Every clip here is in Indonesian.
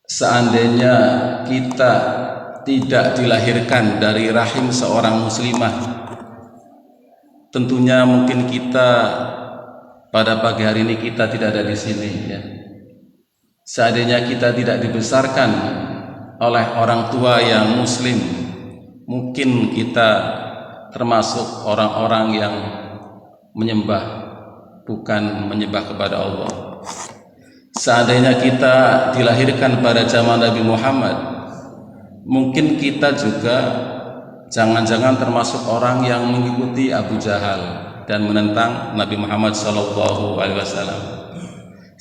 Seandainya kita tidak dilahirkan dari rahim seorang muslimah, tentunya mungkin kita pada pagi hari ini kita tidak ada di sini, ya. Seandainya kita tidak dibesarkan oleh orang tua yang muslim, mungkin kita termasuk orang-orang yang menyembah, bukan menyembah kepada Allah. Seandainya kita dilahirkan pada zaman Nabi Muhammad, mungkin kita juga jangan-jangan termasuk orang yang mengikuti Abu Jahal dan menentang Nabi Muhammad SAW.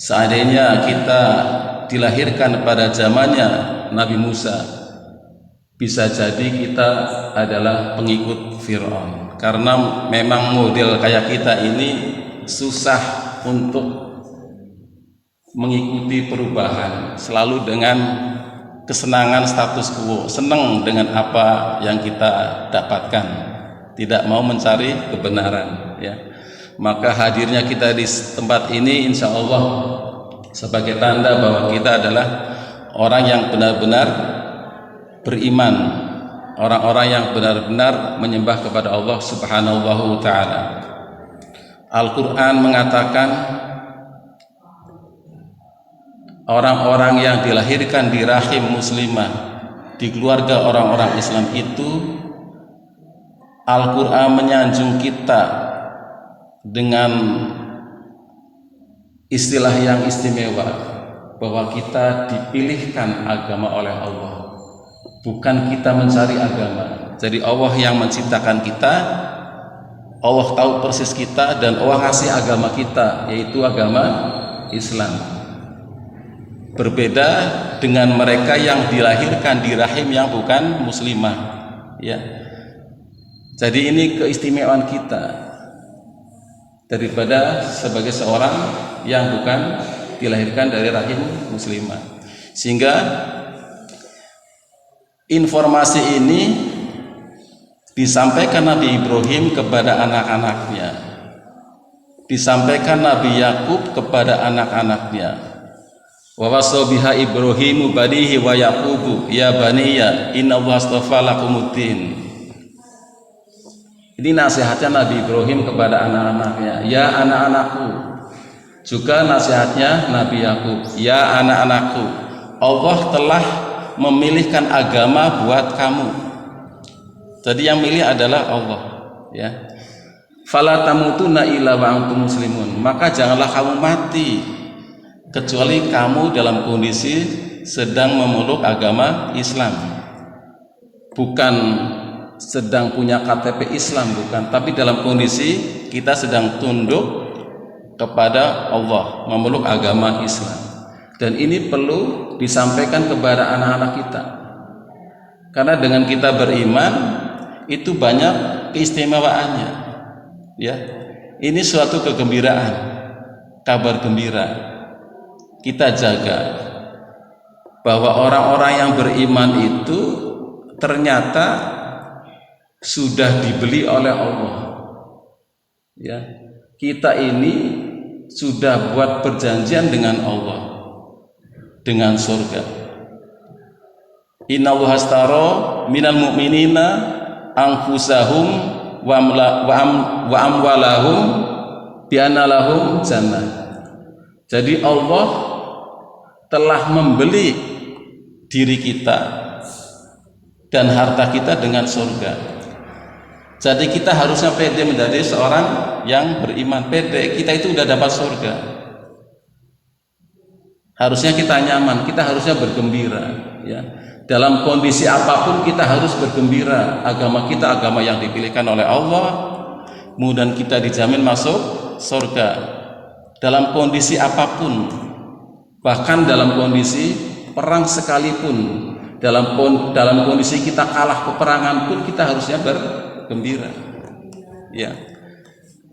Seandainya kita dilahirkan pada zamannya Nabi Musa, bisa jadi kita adalah pengikut Fir'aun, karena memang model kayak kita ini susah untuk mengikuti perubahan, selalu dengan kesenangan status quo, senang dengan apa yang kita dapatkan, tidak mau mencari kebenaran, ya. Maka hadirnya kita di tempat ini insya Allah sebagai tanda bahwa kita adalah orang yang benar-benar beriman, orang-orang yang benar-benar menyembah kepada Allah Subhanahu wa ta'ala. Al-Quran mengatakan orang-orang yang dilahirkan di rahim muslimah, di keluarga orang-orang Islam itu, Al-Quran menyanjung kita dengan istilah yang istimewa, bahwa kita dipilihkan agama oleh Allah, bukan kita mencari agama. Jadi Allah yang menciptakan kita, Allah tahu persis kita, dan Allah kasih agama kita, yaitu agama Islam. Berbeda dengan mereka yang dilahirkan di rahim yang bukan muslimah, ya. Jadi ini keistimewaan kita daripada sebagai seorang yang bukan dilahirkan dari rahim muslimah. Sehingga informasi ini disampaikan Nabi Ibrahim kepada anak-anaknya, disampaikan Nabi Yakub kepada anak-anaknya. Wa wasa biha Ibrahimu banihi wa Yaqubu ya baniya innallaha astafa lakumuddin. Ini nasihatnya Nabi Ibrahim kepada anak-anaknya, ya anak-anakku. Juga nasihatnya Nabi Yakub, ya anak-anakku, Allah telah memilihkan agama buat kamu. Jadi yang milih adalah Allah, ya. Fala tamutunna illa wa antum muslimun. Maka janganlah kamu mati kecuali kamu dalam kondisi sedang memeluk agama Islam, bukan sedang punya KTP Islam, bukan, tapi dalam kondisi kita sedang tunduk kepada Allah, memeluk agama Islam. Dan ini perlu disampaikan kepada anak-anak kita, karena dengan kita beriman itu banyak keistimewaannya, ya. Ini suatu kegembiraan, kabar gembira. Kita jaga bahwa orang-orang yang beriman itu ternyata sudah dibeli oleh Allah, ya. Kita ini sudah buat perjanjian dengan Allah, dengan surga. Innallaha astara minal mu'minina anfusahum wa amwalahum bi anna lahum jannah. Jadi Allah telah membeli diri kita dan harta kita dengan surga. Jadi kita harusnya pede menjadi seorang yang beriman. Pede, kita itu udah dapat surga. Harusnya kita nyaman, kita harusnya bergembira, ya. Dalam kondisi apapun kita harus bergembira. Agama kita agama yang dipilihkan oleh Allah, kemudian kita dijamin masuk surga. Dalam kondisi apapun, bahkan dalam kondisi perang sekalipun, dalam kondisi kita kalah peperangan pun kita harusnya bergembira, ya.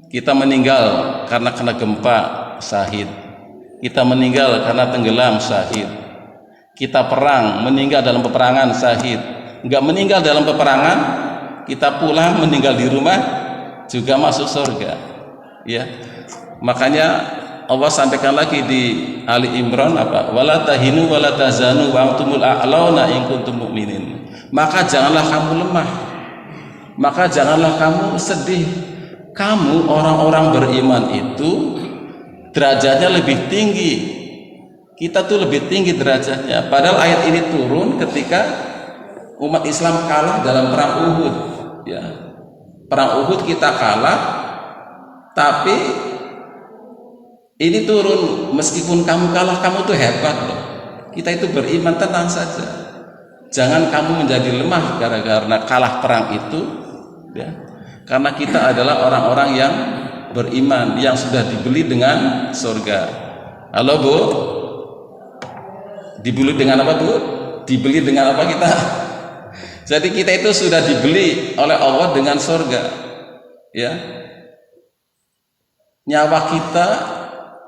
Kita meninggal karena kena gempa, syahid. Kita meninggal karena tenggelam, syahid. Kita perang, meninggal dalam peperangan, syahid. Enggak meninggal dalam peperangan, kita pulang meninggal di rumah juga masuk surga, ya. Makanya Allah sampaikan lagi di Ali Imran apa? Wala tahinu wala tahzanu wa antumul a'launa in kuntum mu'minin. Maka janganlah kamu lemah. Maka janganlah kamu sedih. Kamu orang-orang beriman itu derajatnya lebih tinggi. Kita tuh lebih tinggi derajatnya. Padahal ayat ini turun ketika umat Islam kalah dalam perang Uhud. Ya. Perang Uhud kita kalah, tapi ini turun, meskipun kamu kalah, kamu tuh hebat loh. Kita itu beriman, tenang saja. Jangan kamu menjadi lemah karena kalah perang itu, ya. Karena kita adalah orang-orang yang beriman, yang sudah dibeli dengan surga. Halo Bu, dibeli dengan apa Bu? Dibeli dengan apa kita? Jadi kita itu sudah dibeli oleh Allah dengan surga, ya. Nyawa kita,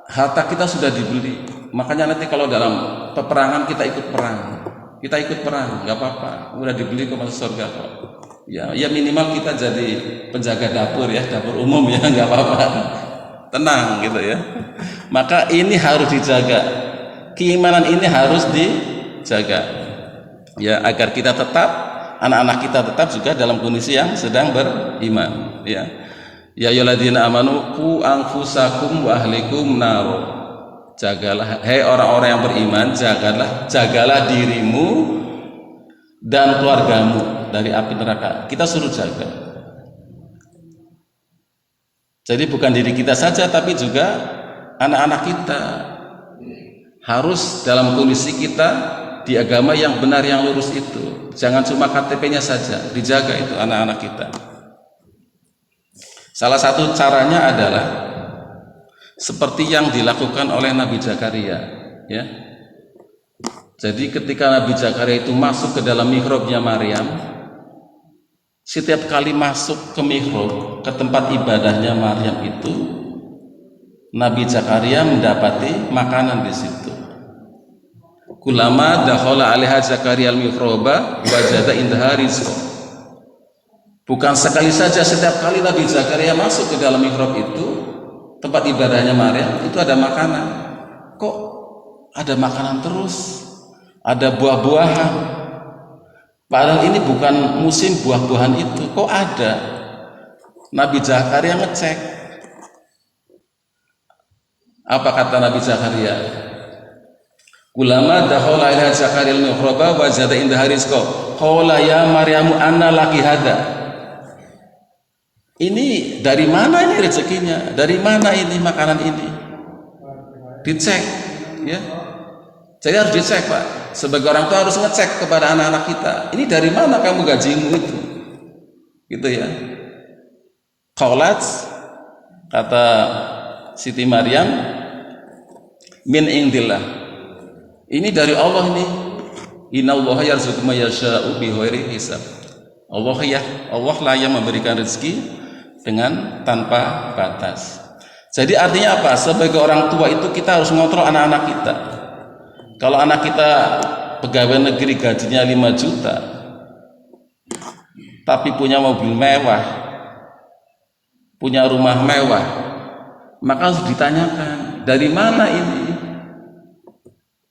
harta kita sudah dibeli. Makanya nanti kalau dalam peperangan kita ikut perang, nggak apa-apa. Udah dibeli ke masuk surga kok. Ya minimal kita jadi penjaga dapur ya, dapur umum ya, nggak apa-apa. Tenang gitu ya. Maka ini harus dijaga. Keimanan ini harus dijaga. Ya, agar kita tetap, anak-anak kita tetap juga dalam kondisi yang sedang beriman, ya. Ya ayyuhalladzina amanu qu anfusakum wa ahlikum nar. Jagalah, hai orang-orang yang beriman, jagalah dirimu dan keluargamu dari api neraka. Kita suruh jaga. Jadi bukan diri kita saja, tapi juga anak-anak kita harus dalam kondisi kita di agama yang benar, yang lurus itu. Jangan cuma KTP-nya saja, dijaga itu anak-anak kita. Salah satu caranya adalah seperti yang dilakukan oleh Nabi Zakaria, ya. Jadi ketika Nabi Zakaria itu masuk ke dalam mihrabnya Maryam, setiap kali masuk ke mihrab, ke tempat ibadahnya Maryam itu, Nabi Zakaria mendapati makanan di situ. Kulama dakhala 'alaiha Zakaria al-mihraba wajada indaha rizqa. Bukan sekali saja, setiap kali Nabi Zakaria masuk ke dalam mihrab itu, tempat ibadahnya Maryam, itu ada makanan. Kok ada makanan terus? Ada buah-buahan. Padahal ini bukan musim buah-buahan itu, kok ada? Nabi Zakaria ngecek. Apa kata Nabi Zakaria? Ulama dakhala ila Zakaria al-mihraba wajada indaha rizqa. Qala ya Maryamu anna laki hada. Ini dari mana ini rezekinya? Dari mana ini makanan ini? Dicek, ya. Jadi harus dicek, Pak. Sebagai orang tua harus ngecek kepada anak-anak kita. Ini dari mana kamu gajimu itu? Gitu ya. Qalat, kata Siti Maryam, min indillah. Ini dari Allah ini. Innallaha yarzuqu may yasha'u bighairi hisab. Allah lah yang memberikan rezeki dengan tanpa batas. Jadi artinya apa? Sebagai orang tua itu kita harus mengontrol anak-anak kita. Kalau anak kita pegawai negeri gajinya 5 juta, tapi punya mobil mewah, punya rumah mewah, maka harus ditanyakan dari mana ini,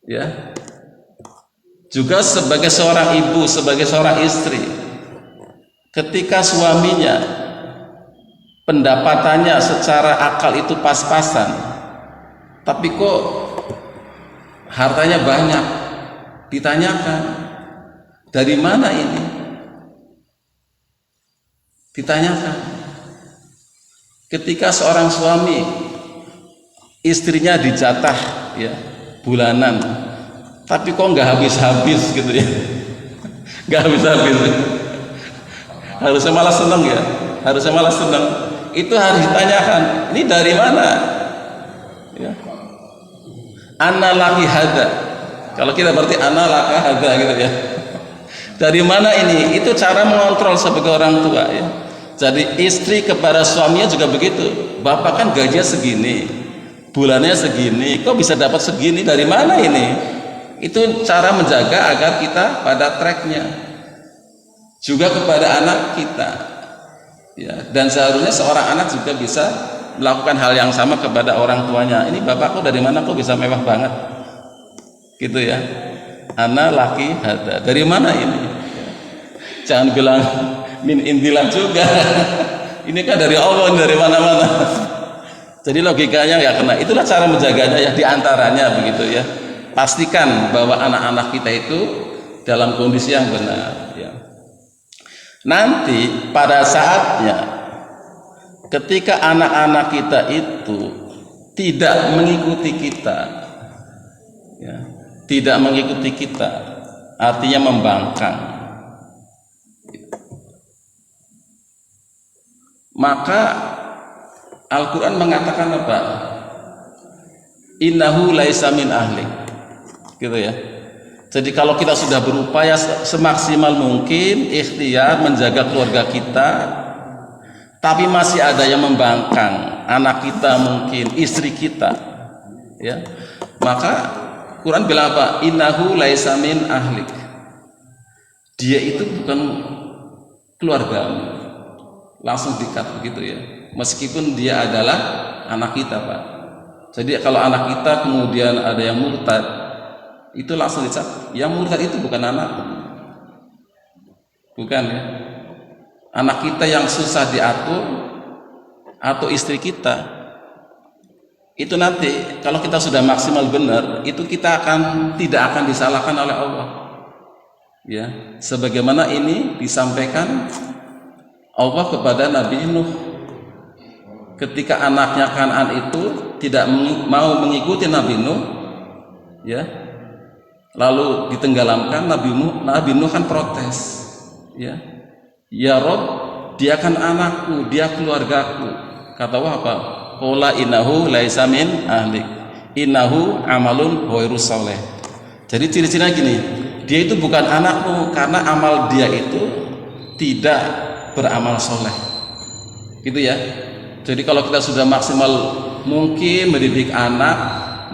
ya. Juga sebagai seorang ibu, sebagai seorang istri, ketika suaminya pendapatannya secara akal itu pas-pasan, tapi kok hartanya banyak, ditanyakan dari mana ini, ditanyakan. Ketika seorang suami istrinya dijatah ya bulanan, tapi kok nggak habis-habis gitu ya, nggak habis-habis, harusnya malah seneng ya, harusnya malah seneng. Itu harus ditanyakan, ini dari mana ya. Ana laki hada, kalau kita berarti ana laka hada gitu ya, dari mana ini. Itu cara mengontrol sebagai orang tua ya. Jadi istri kepada suaminya juga begitu. Bapak kan gajinya segini, bulannya segini, kok bisa dapat segini, dari mana ini? Itu cara menjaga agar kita pada tracknya. Juga kepada anak kita ya. Dan seharusnya seorang anak juga bisa melakukan hal yang sama kepada orang tuanya. Ini bapakku dari mana kok bisa mewah banget? Gitu ya. Ana laki hada. Dari mana ini? Jangan bilang min indilah juga. Ini kan dari Allah, dari mana-mana. Jadi logikanya ya kena. Itulah cara menjaganya ya, diantaranya begitu ya. Pastikan bahwa anak-anak kita itu dalam kondisi yang benar ya. Nanti pada saatnya ketika anak-anak kita itu tidak mengikuti kita ya, tidak mengikuti kita, artinya membangkang, maka Al-Quran mengatakan apa? Innahu laisa min ahlik, gitu ya. Jadi kalau kita sudah berupaya semaksimal mungkin ikhtiar menjaga keluarga kita, tapi masih ada yang membangkang, anak kita mungkin, istri kita, ya, maka Quran bilang apa? Innahu laisa min ahlik. Dia itu bukan keluargamu. Langsung dikat begitu ya. Meskipun dia adalah anak kita, Pak. Jadi kalau anak kita kemudian ada yang murtad, itu langsung dicat. Yang murtad itu bukan anak, bukan ya. Anak kita yang susah diatur atau istri kita, itu nanti kalau kita sudah maksimal benar, itu kita tidak akan disalahkan oleh Allah. Ya, sebagaimana ini disampaikan Allah kepada Nabi Nuh ketika anaknya Kan'an itu tidak mau mengikuti Nabi Nuh, ya, lalu ditenggelamkan. Nabi Nuh kan protes, ya Rob, dia kan anakku, dia keluargaku. Kata Allah apa? Qala innahu laisa min ahlik, innahu amalun ghairu sholeh. Jadi ciri-cirinya gini, dia itu bukan anakmu karena amal dia itu tidak beramal soleh, gitu ya. Jadi kalau kita sudah maksimal mungkin mendidik anak,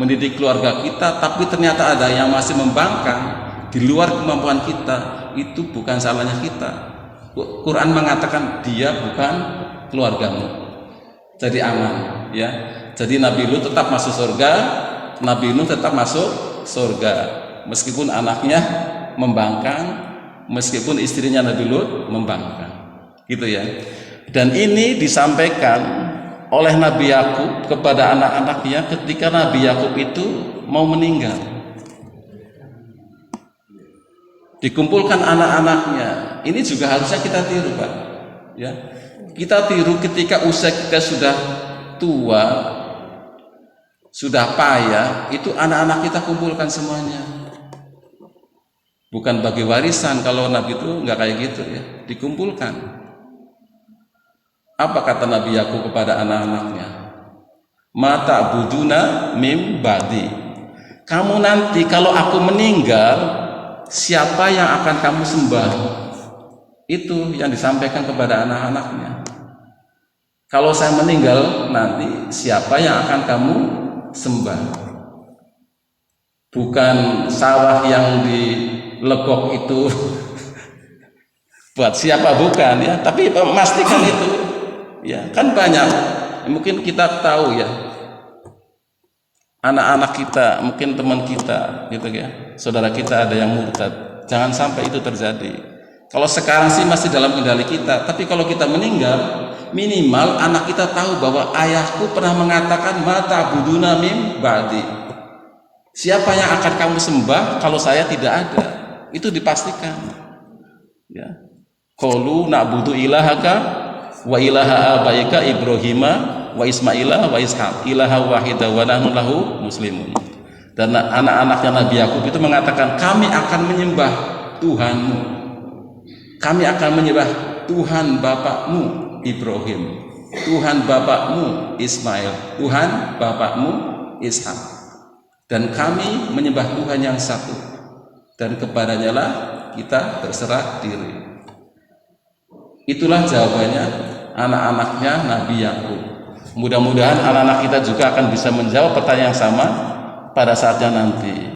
mendidik keluarga kita, tapi ternyata ada yang masih membangkang di luar kemampuan kita, itu bukan salahnya kita. Quran mengatakan dia bukan keluargamu, jadi aman ya. Jadi Nabi Lut tetap masuk surga, Nabi Nuh tetap masuk surga, meskipun anaknya membangkang, meskipun istrinya Nabi Lut membangkang, gitu ya. Dan ini disampaikan oleh Nabi Yakub kepada anak-anaknya ketika Nabi Yakub itu mau meninggal. Dikumpulkan anak-anaknya. Ini juga harusnya kita tiru, Pak. Ya, kita tiru ketika usia kita sudah tua, sudah payah, itu anak-anak kita kumpulkan semuanya. Bukan bagi warisan, kalau Nabi itu nggak kayak gitu ya, dikumpulkan. Apa kata Nabi Yakub kepada anak-anaknya? Mata buduna mim badi. Kamu nanti kalau aku meninggal, siapa yang akan kamu sembah? Itu yang disampaikan kepada anak-anaknya. Kalau saya meninggal nanti, siapa yang akan kamu sembah? Bukan sawah yang dilegok itu buat siapa, bukan ya, tapi memastikan itu ya. Kan banyak mungkin kita tahu ya, anak-anak kita, mungkin teman kita gitu ya, saudara kita ada yang murtad. Jangan sampai itu terjadi. Kalau sekarang sih masih dalam kendali kita, tapi kalau kita meninggal, minimal anak kita tahu bahwa ayahku pernah mengatakan mata buduna mim ba'di. Siapa yang akan kamu sembah kalau saya tidak ada? Itu dipastikan. Ya. Qalu na'budu ilahaka wa ilaha abaika Ibrahima wa Ismaila wa Ishaq ilaha wahida wa nahnu lahu muslimun. Dan anak-anaknya Nabi Yakub itu mengatakan, kami akan menyembah Tuhanmu, kami akan menyembah Tuhan bapakmu Ibrahim, Tuhan bapakmu Ismail, Tuhan bapakmu Ishak, dan kami menyembah Tuhan yang satu, dan kepadanya lah kita berserah diri. Itulah jawabannya anak-anaknya Nabi Yakub. Mudah-mudahan anak-anak kita juga akan bisa menjawab pertanyaan yang sama pada saatnya nanti.